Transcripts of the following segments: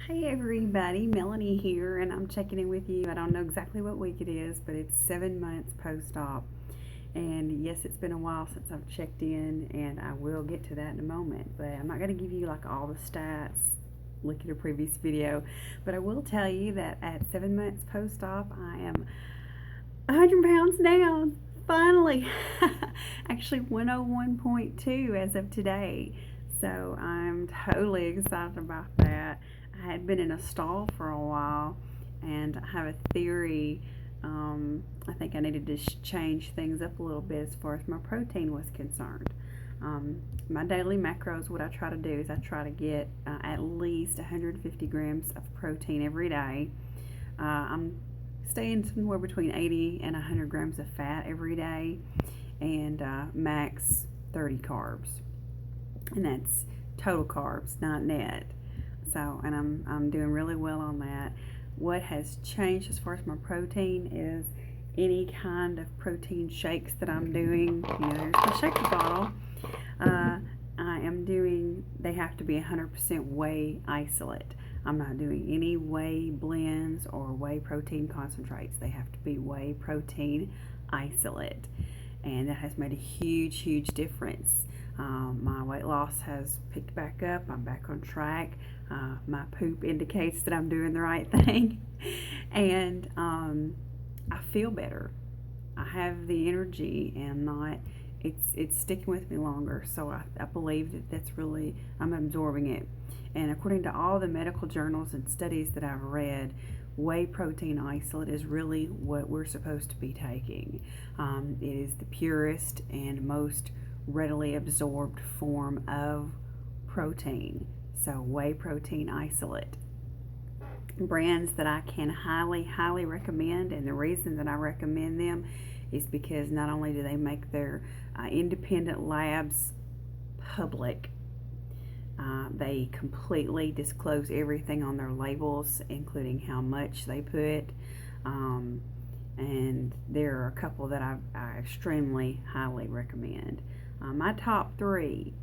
Hey everybody, Melanie here, and I'm checking in with you. I don't know exactly what week it is, but it's 7 months post-op. And yes, it's been a while since I've checked in, and I will get to that in a moment. But I'm not going to give you like all the stats. Look at a previous video. But I will tell you that at 7 months post-op, I am 100 pounds down. Finally. Actually 101.2 as of today. So I'm totally excited about that. I had been in a stall for a while, and I have a theory. I think I needed to change things up a little bit as far as my protein was concerned. My daily macros, what I try to do is I try to get at least 150 grams of protein every day. I'm staying somewhere between 80 and 100 grams of fat every day, and max 30 carbs. And that's total carbs, not net. So, and I'm doing really well on that. What has changed as far as my protein is any kind of protein shakes that I'm doing. There's my shaker bottle. I am doing, they have to be 100% whey isolate. I'm not doing any whey blends or whey protein concentrates. They have to be whey protein isolate. And that has made a huge difference. My weight loss has picked back up. I'm back on track. My poop indicates that I'm doing the right thing. And I feel better. I have the energy, and not it's sticking with me longer. So I believe that that's really, I'm absorbing it. And according to all the medical journals and studies that I've read, whey protein isolate is really what we're supposed to be taking. It is the purest and most readily absorbed form of protein. So whey protein isolate. Brands that I can highly recommend, and the reason that I recommend them is because not only do they make their independent labs public, they completely disclose everything on their labels, including how much they put. And there are a couple that I extremely highly recommend. My top three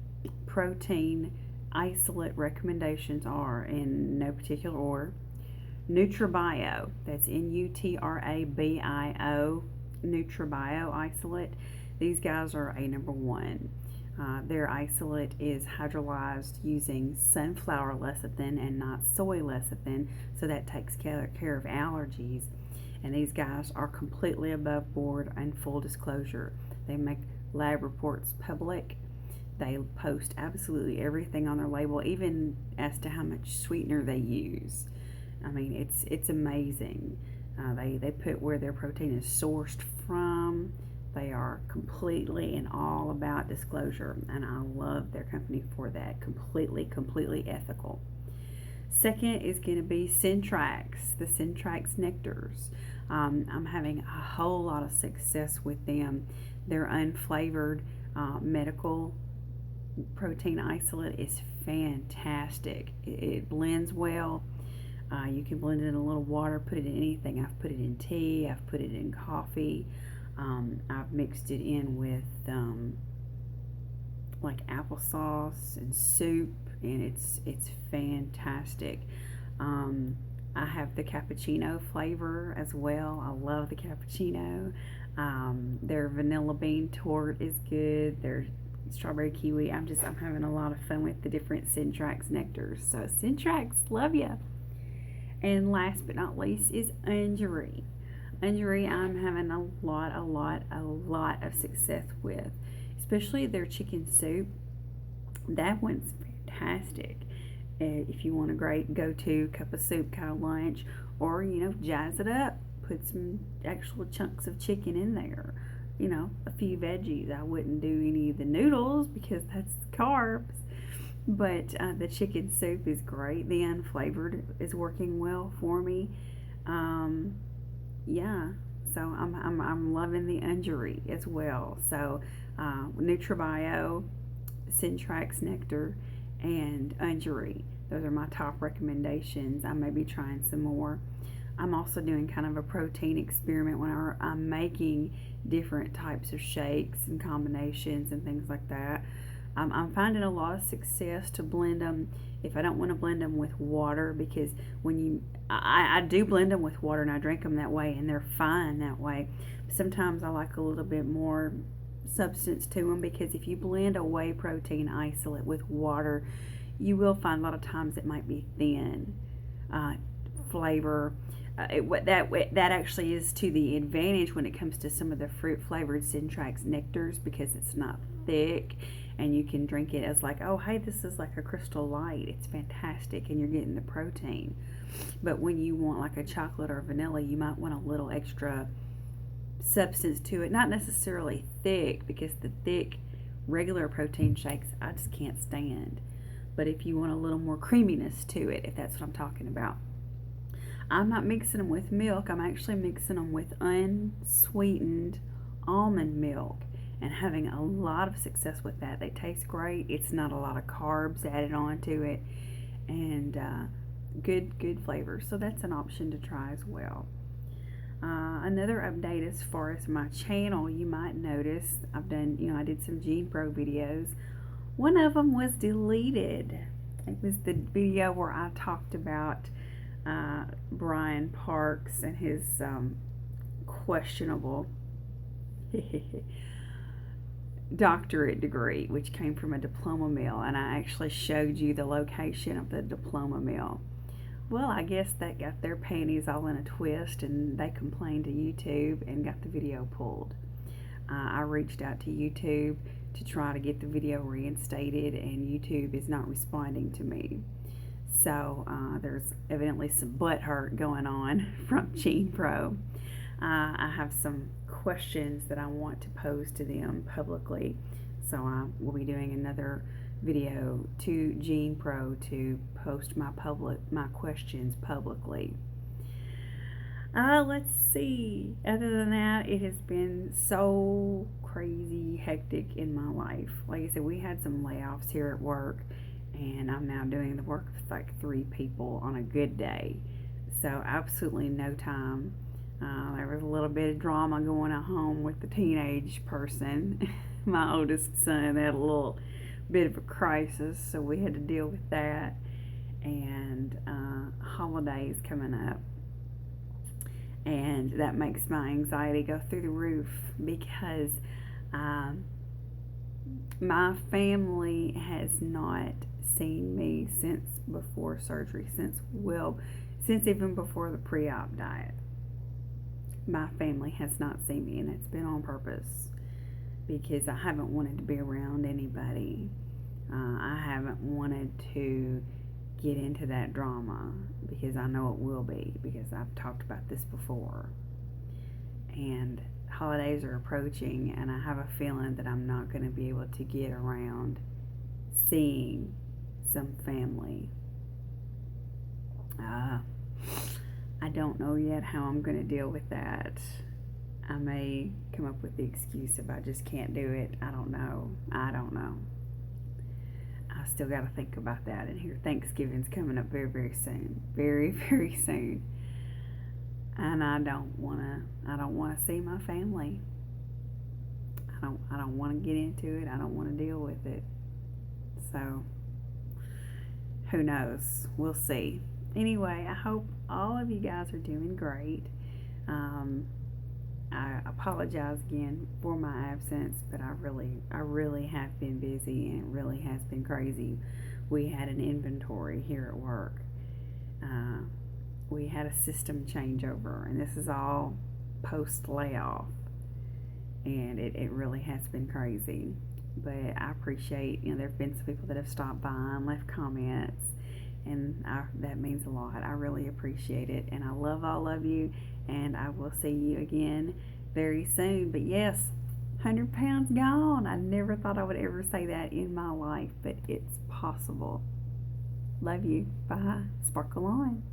protein isolate recommendations are, in no particular order: NutraBio, that's NutraBio, NutraBio isolate. These guys are a number one. Their isolate is hydrolyzed using sunflower lecithin and not soy lecithin, so that takes care of allergies. And these guys are completely above board and full disclosure. They make lab reports public. They post absolutely everything on their label, even as to how much sweetener they use. I mean, it's amazing. They put where their protein is sourced from. They are completely and all about disclosure, and I love their company for that. Completely ethical. Second is going to be Syntrax, the Syntrax nectars. I'm having a whole lot of success with them. Their unflavored medical protein isolate is fantastic. It blends well. You can blend it in a little water, put it in anything. I've put it in tea, I've put it in coffee. I've mixed it in with like applesauce and soup, and it's fantastic. I have the cappuccino flavor as well. I love the cappuccino. Their vanilla bean torte is good. Their strawberry kiwi. I'm having a lot of fun with the different Syntrax nectars. So Syntrax, love ya. And last but not least is Ungery. Ungery, I'm having a lot of success with, especially their chicken soup. That one's fantastic. If you want a great go-to cup of soup kind of lunch, or jazz it up, put some actual chunks of chicken in there. A few veggies. I wouldn't do any of the noodles because that's carbs. But the chicken soup is great. The unflavored is working well for me. Yeah, so I'm loving the Ungery as well. So NutraBio, Syntrax Nectar, and Ungery. Those are my top recommendations. I may be trying some more. I'm also doing kind of a protein experiment when I'm making different types of shakes and combinations and things like that. I'm finding a lot of success to blend them if I don't want to blend them with water, because I do blend them with water and I drink them that way and they're fine that way. Sometimes I like a little bit more substance to them, because if you blend a whey protein isolate with water, you will find a lot of times it might be thin flavor. That actually is to the advantage when it comes to some of the fruit flavored Syntrax nectars, because it's not thick and you can drink it as like, oh hey, this is like a Crystal Light. It's fantastic and you're getting the protein. But when you want like a chocolate or vanilla, you might want a little extra substance to it. Not necessarily thick, because the thick regular protein shakes I just can't stand. But if you want a little more creaminess to it, if that's what I'm talking about, I'm not mixing them with milk. I'm actually mixing them with unsweetened almond milk and having a lot of success with that. They taste great. It's not a lot of carbs added onto it, and good flavor. So that's an option to try as well. Another update as far as my channel, you might notice I did some Gene Pro videos. One of them was deleted. It was the video where I talked about Brian Parks and his questionable doctorate degree, which came from a diploma mill, and I actually showed you the location of the diploma mill. Well, I guess that got their panties all in a twist, and they complained to YouTube and got the video pulled. I reached out to YouTube to try to get the video reinstated, and YouTube is not responding to me. So there's evidently some butt hurt going on from Gene Pro. I have some questions that I want to pose to them publicly, so I will be doing another video to Gene Pro to post my questions publicly. Let's see. Other than that, it has been so crazy hectic in my life. Like I said, we had some layoffs here at work, and I'm now doing the work with like 3 people on a good day. So absolutely no time. There was a little bit of drama going at home with the teenage person. My oldest son had a little bit of a crisis, so we had to deal with that. And holidays coming up, and that makes my anxiety go through the roof, because my family has not seen me since before surgery, since even before the pre-op diet. My family has not seen me, and it's been on purpose, because I haven't wanted to be around anybody. I haven't wanted to get into that drama, because I know it will be, because I've talked about this before. And holidays are approaching, and I have a feeling that I'm not going to be able to get around seeing some family. I don't know yet how I'm going to deal with that. I may come up with the excuse if I just can't do it. I don't know. I still got to think about that. And here, Thanksgiving's coming up very, very soon. Very, very soon. And I don't want to see my family. I don't want to get into it. I don't want to deal with it. So, who knows? We'll see. Anyway, I hope all of you guys are doing great. I apologize again for my absence, but I really have been busy, and it really has been crazy. We had an inventory here at work. We had a system changeover, and this is all post layoff, and it really has been crazy. But I appreciate, there have been some people that have stopped by and left comments, and that means a lot. I really appreciate it, and I love all of you, and I will see you again very soon. But yes, 100 pounds gone. I never thought I would ever say that in my life, but it's possible. Love you. Bye. Sparkle on.